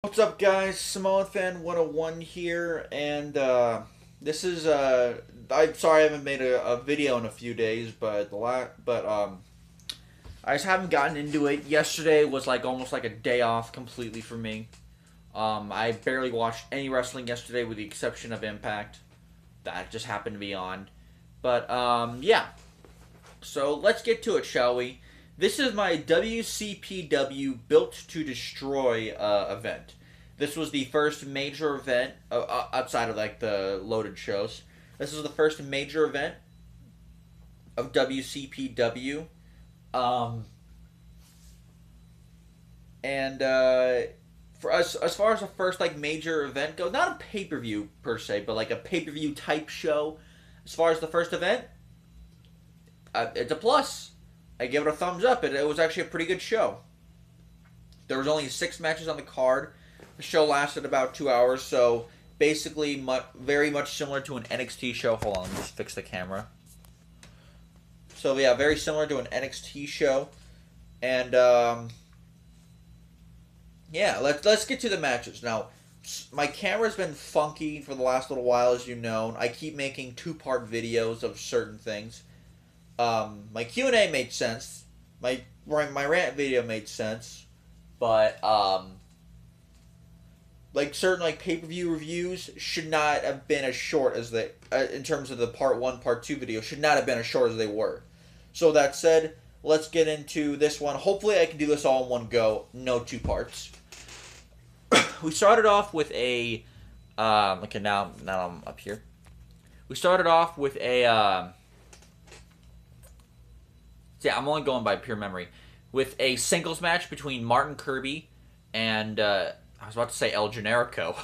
What's up, guys? Samoan Fan 101 here, and this is I'm sorry I haven't made a video in a few days, but I just haven't gotten into it. Yesterday was like almost like a day off completely for me. I barely watched any wrestling yesterday, with the exception of Impact. That just happened to be on, but yeah. So let's get to it, shall we? This is my WCPW Built to Destroy event. This was the first major event outside of like the loaded shows. This was the first major event of WCPW, um, and for us, as far as the first like major event goes, not a pay per view per se, but like a pay per view type show. As far as the first event, it's a plus. I give it a thumbs up. It was actually a pretty good show. There was only 6 matches on the card. The show lasted about 2 hours, so basically very much similar to an NXT show. Hold on, let me just fix the camera. So yeah, very similar to an NXT show, and yeah, let's get to the matches now. My camera's been funky for the last little while, as you know. I keep making two-part videos of certain things. My Q&A made sense. My rant video made sense, but like certain like pay-per-view reviews should not have been as short as they in terms of the part 1 part 2 video should not have been as short as they were. So that said, let's get into this one. Hopefully I can do this all in one go, no two parts. We started off with a okay, now I'm up here. We started off with a yeah, I'm only going by pure memory, with a singles match between Martin Kirby and I was about to say El Generico,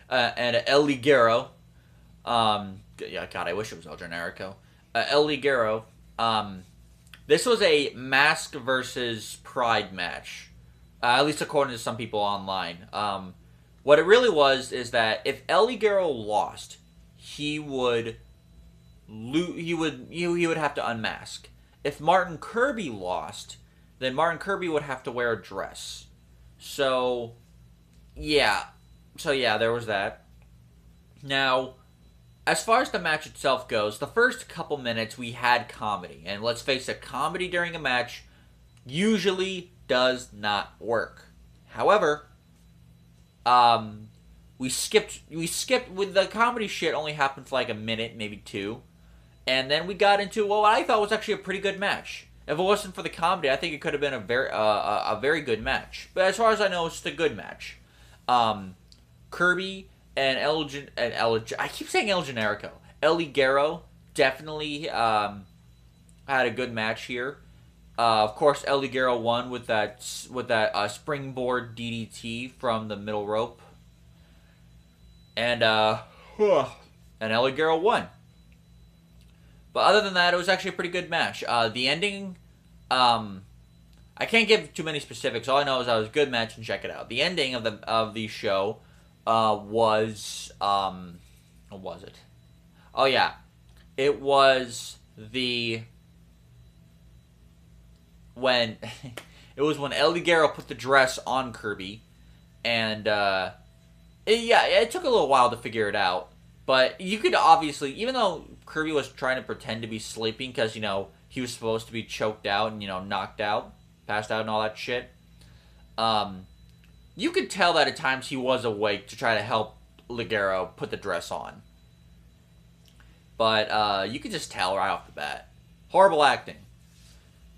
and El Ligero. Yeah, God, I wish it was El Generico. El Ligero. This was a Mask versus Pride match, at least according to some people online. What it really was is that if El Ligero lost, he would he would have to unmask. If Martin Kirby lost, then Martin Kirby would have to wear a dress. So yeah. So yeah, there was that. Now, as far as the match itself goes, the first couple minutes we had comedy. And let's face it, comedy during a match usually does not work. However, we skipped with the comedy shit only happened for like a minute, maybe two. And then we got into what I thought was actually a pretty good match. If it wasn't for the comedy, I think it could have been a very good match. But as far as I know, it's just a good match. Kirby and I keep saying El Generico. El Ligero definitely had a good match here. Of course, El Ligero won with that springboard DDT from the middle rope, and El Ligero won. But other than that, it was actually a pretty good match. The ending, I can't give too many specifics. All I know is that it was a good match, and check it out. The ending of the show was what was it? Oh yeah, it was when when El Ligero put the dress on Kirby, and it took a little while to figure it out. But you could obviously, even though Kirby was trying to pretend to be sleeping because, he was supposed to be choked out and, knocked out, passed out and all that shit, you could tell that at times he was awake to try to help Ligero put the dress on. But you could just tell right off the bat. Horrible acting.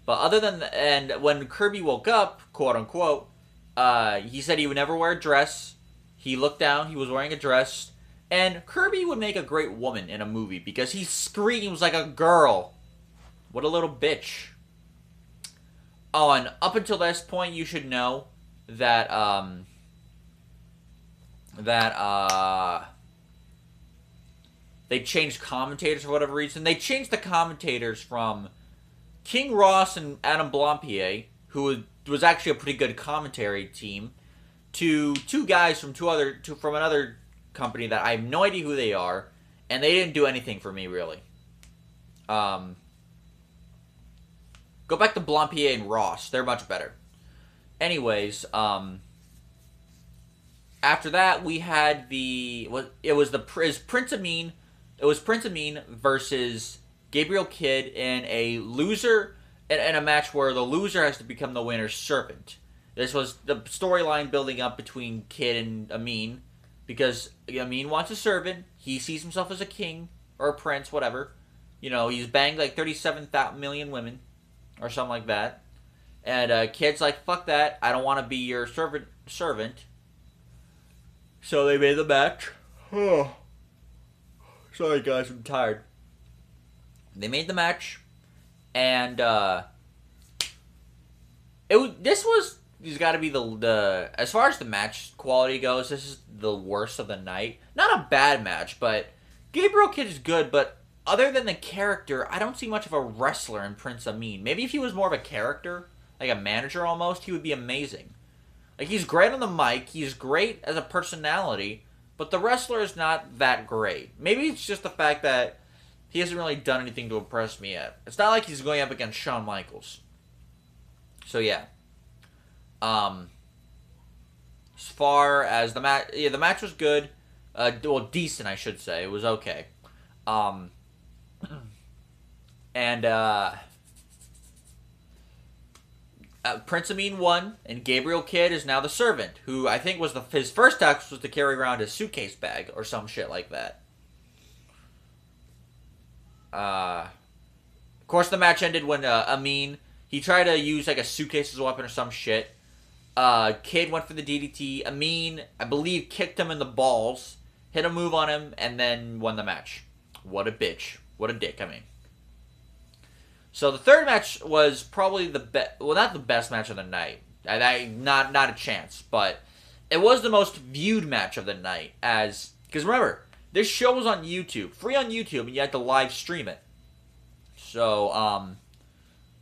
But other than and when Kirby woke up, quote unquote, he said he would never wear a dress. He looked down, he was wearing a dress. And Kirby would make a great woman in a movie because he screams like a girl. What a little bitch. Oh, and up until this point, you should know that they changed commentators for whatever reason. They changed the commentators from King Ross and Adam Blampied, who was actually a pretty good commentary team, to two guys from from another company that I have no idea who they are, and they didn't do anything for me really. Go back to Blampied and Ross; they're much better. Anyways, After that, we had it was Prince Ameen. It was Prince Ameen versus Gabriel Kidd in a in a match where the loser has to become the winner's servant. This was the storyline building up between Kidd and Ameen, because Ameen wants a servant. He sees himself as a king or a prince, whatever. He's banged like 37 million women or something like that. And Kidd's like, fuck that. I don't want to be your servant. So they made the match. Oh. Sorry, guys. I'm tired. They made the match. And this has got to be the as far as the match quality goes, this is the worst of the night. Not a bad match, but Gabriel Kidd is good, but other than the character, I don't see much of a wrestler in Prince Ameen. Maybe if he was more of a character, like a manager almost, he would be amazing. Like, he's great on the mic, he's great as a personality, but the wrestler is not that great. Maybe it's just the fact that he hasn't really done anything to impress me yet. It's not like he's going up against Shawn Michaels. So, yeah. As far as the match, the match was good. Decent, I should say. It was okay. Prince Ameen won, and Gabriel Kidd is now the servant, who I think was his first task was to carry around his suitcase bag or some shit like that. Of course, the match ended when Ameen, he tried to use like a suitcase as a weapon or some shit. Kidd went for the DDT. Ameen, I believe, kicked him in the balls, hit a move on him, and then won the match. What a bitch. What a dick, I mean. So the third match was probably the best, well, not the best match of the night. Not a chance, but it was the most viewed match of the night. Because remember, this show was on YouTube, free on YouTube, and you had to live stream it. So,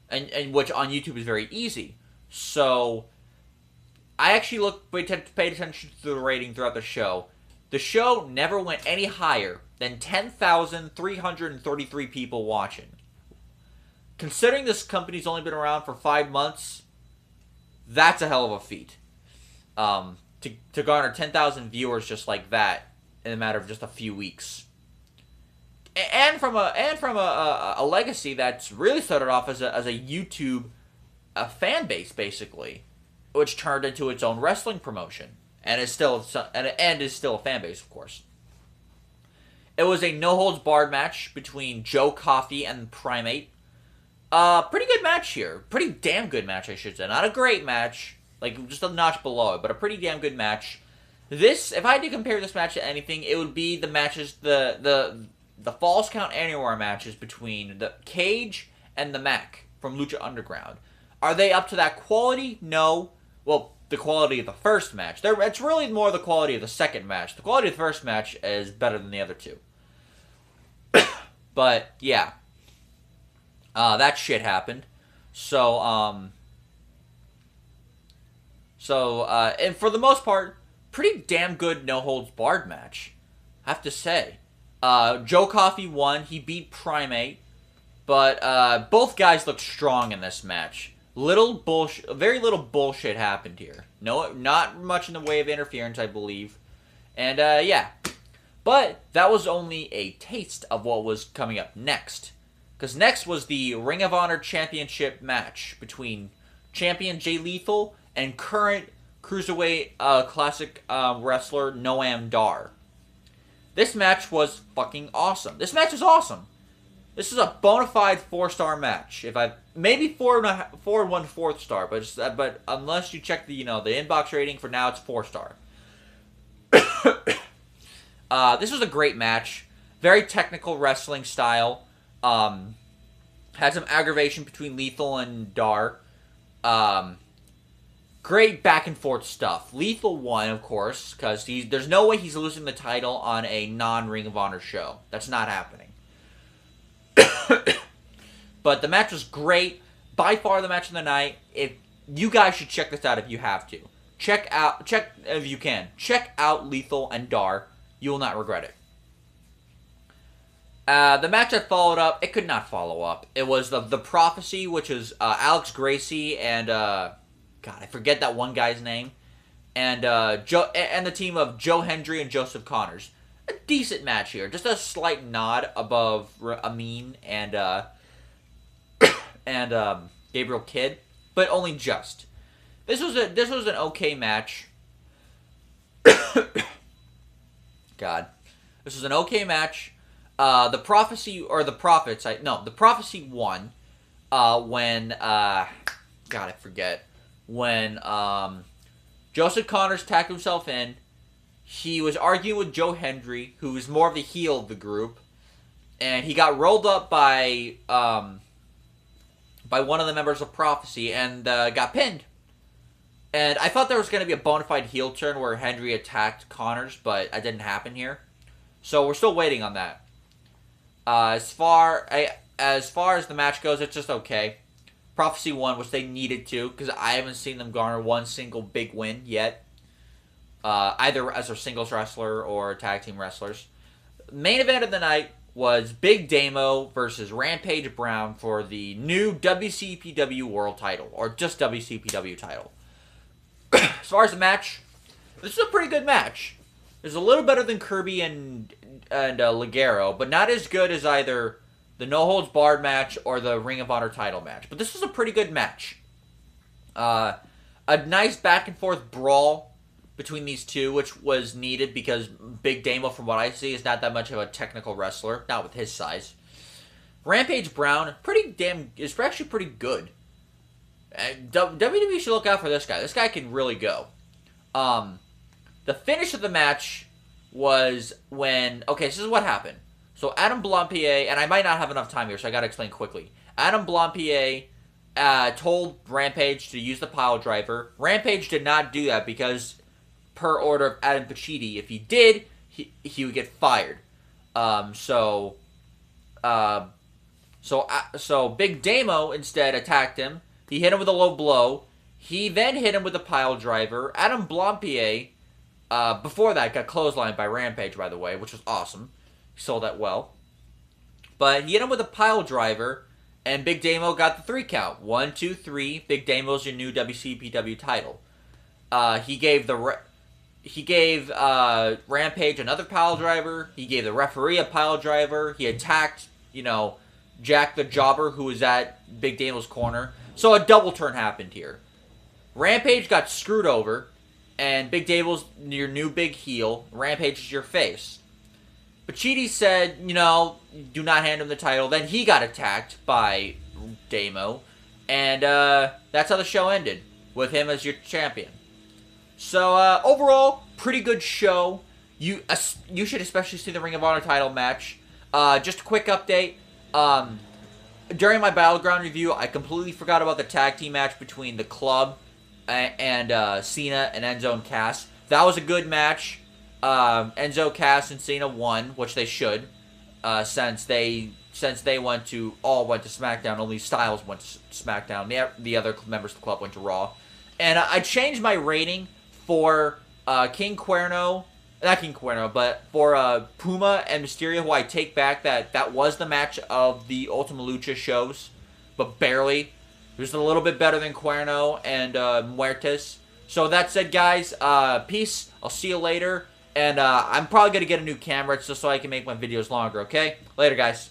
and which on YouTube is very easy. So, I actually paid attention to the rating throughout the show. The show never went any higher than 10,333 people watching. Considering this company's only been around for 5 months, that's a hell of a feat. To garner 10,000 viewers just like that in a matter of just a few weeks, and from a legacy that's really started off as a YouTube fan base basically, which turned into its own wrestling promotion and is still a fan base, of course. It was a no holds barred match between Joe Coffey and Primate. Pretty good match here. Pretty damn good match, I should say. Not a great match, like just a notch below it, but a pretty damn good match. This, if I had to compare this match to anything, it would be the matches, the Falls Count Anywhere matches between the Cage and the Mac from Lucha Underground. Are they up to that quality? No. Well, the quality of the first match. It's really more the quality of the second match. The quality of the first match is better than the other two. But, yeah. That shit happened. So, and for the most part, pretty damn good no-holds-barred match, I have to say. Joe Coffey won. He beat Primate. But, both guys looked strong in this match. Very little bullshit happened here. No, not much in the way of interference, I believe. And, yeah. But, that was only a taste of what was coming up next. Because next was the Ring of Honor Championship match between champion Jay Lethal and current Cruiserweight Classic wrestler Noam Dar. This match was fucking awesome. This match is awesome. This is a bona fide 4-star match. Maybe 4 and 1/4 star, but unless you check the inbox rating, for now it's 4-star. This was a great match. Very technical wrestling style. Had some aggravation between Lethal and Dar. Great back and forth stuff. Lethal won, of course, because there's no way he's losing the title on a non-Ring of Honor show. That's not happening. But the match was great. By far the match of the night. If you guys should check this out if you have to. Check if you can. Check out Lethal and Dar. You will not regret it. The match that followed up, it could not follow up. It was the Prophecy, which is Alex Gracie and, God, I forget that one guy's name. and the team of Joe Hendry and Joseph Connors. A decent match here, just a slight nod above Ameen and Gabriel Kidd, but only just. This was an okay match. God, this was an okay match. The Prophecy won when God, I forget when Joseph Connors tacked himself in. He was arguing with Joe Hendry, who was more of the heel of the group, and he got rolled up by one of the members of Prophecy and got pinned. And I thought there was going to be a bona fide heel turn where Hendry attacked Connors, but that didn't happen here. So we're still waiting on that. As far as the match goes, it's just okay. Prophecy won, which they needed to, because I haven't seen them garner one single big win yet. Either as a singles wrestler or tag team wrestlers. Main event of the night was Big Damo versus Rampage Brown for the new WCPW World title, or just WCPW title. As far as the match, this is a pretty good match. It's a little better than Kirby and Liger, but not as good as either the No Holds Barred match or the Ring of Honor title match. But this was a pretty good match. A nice back and forth brawl between these two, which was needed because Big Damo, from what I see, is not that much of a technical wrestler, not with his size. Rampage Brown, is actually pretty good. WWE should look out for this guy. This guy can really go. The finish of the match was when... Okay, this is what happened. So Adam Blampied, and I might not have enough time here, so I gotta explain quickly. Adam Blampied told Rampage to use the pile driver. Rampage did not do that because, per order of Adam Pacitti, if he did, he would get fired. So Big Damo instead attacked him. He hit him with a low blow. He then hit him with a pile driver. Adam Blampied, before that, got clotheslined by Rampage, by the way, which was awesome. He sold that well. But he hit him with a pile driver, and Big Damo got the 3 count. 1, 2, 3. Big Damo's your new WCPW title. He gave Rampage another pile driver. He gave the referee a pile driver. He attacked, Jack the Jobber, who was at Big Damo's corner. So a double turn happened here. Rampage got screwed over, and Big Damo's your new big heel. Rampage is your face. Pacitti said, do not hand him the title. Then he got attacked by Damo, and that's how the show ended, with him as your champion. So, overall, pretty good show. You should especially see the Ring of Honor title match. Just a quick update. During my Battleground review, I completely forgot about the tag team match between the Club and Cena and Enzo and Cass. That was a good match. Enzo, Cass, and Cena won, which they should, since they went to SmackDown. Only Styles went to SmackDown. The other members of the Club went to Raw. And I changed my rating for King Cuerno, not King Cuerno, but for Puma and Mysterio, who I take back that was the match of the Ultima Lucha shows, but barely. It was a little bit better than Cuerno and Muertes. So that said, guys, peace. I'll see you later. And I'm probably going to get a new camera just so I can make my videos longer, okay? Later, guys.